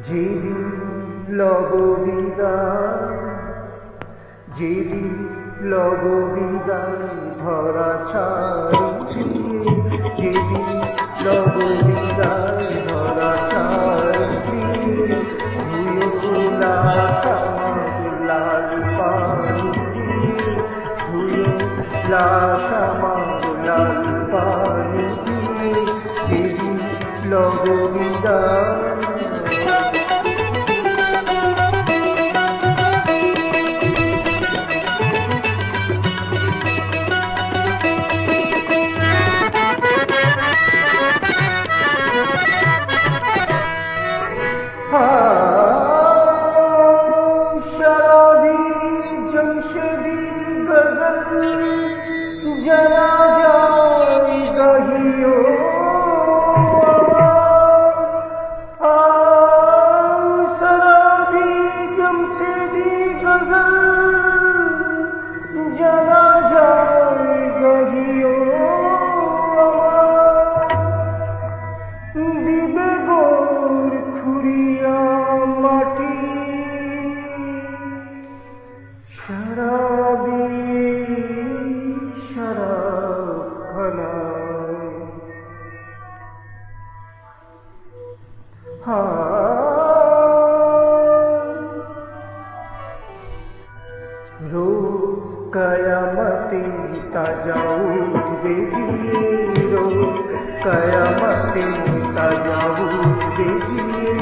যেদিন লব বিদায়, যেদিন লব বিদায় ধরা ছাড়িয়ে, যেদিন লব বিদায় ধরা ছাড়িয়ে, ধুয়ো লাশ আমার লাল পানি দিয়ে, ধুয়ো লাশ আমার লাল পানি দিয়ে, যেদিন লব বিদায়। शराबी जमशेदी गजल जना जाए गहियो, शराबी जमशेदी गजल जना जाए गहियो, दिबे गोर खुरिया माटी शराबी शराब खानाय। रोज कयामते ताजा उठबे जिए, रोज कयामते ताजा उठबे जिए,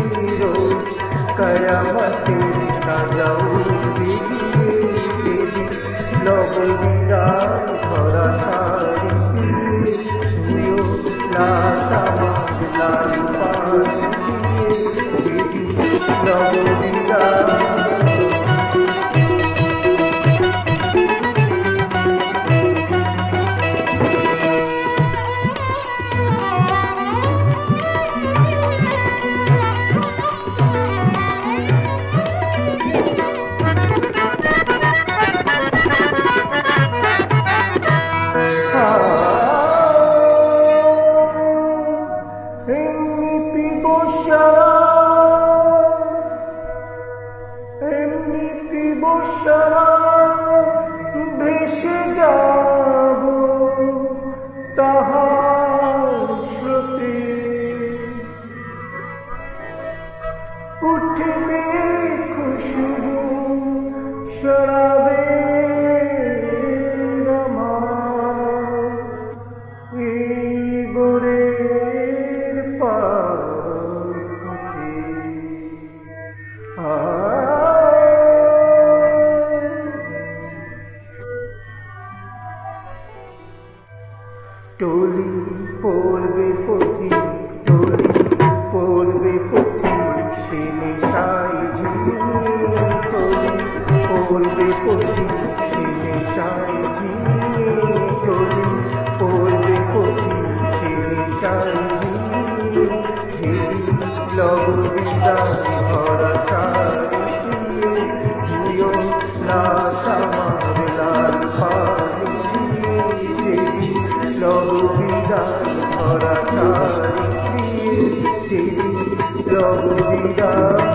रोज कयामते ताजा उठबे जिए, जेदिन लब बिदाय धरा ছাড়িয়ে, ধুয়ো লাশ আমার লাল পানি দিয়ে, যেদিন লব বিদায়। এমনি পিব শরাব, এমনি পিব শরাব, ভেসে যাব তাহার স্রোতে, উঠবে খুশবু শরাবের আমার এই গোরের পাতে। টলি পড়বে পথিক, টলি পড়বে পথিক, সে নেশায় ঝিমিয়ে, টলি পড়বে পথিক, সে নেশায় ঝিমিয়ে, টলি পড়বে পথিক, সে নেশায় ঝিমিয়ে, যেদিন লব বিদায় ধরা ছাড়িয়ে, ধুয়ো লাশ আমার লাল পানি দিয়ে, যেদিন লব বিদায় ধরা ছাড়িয়ে, যেদিন লব বিদায়।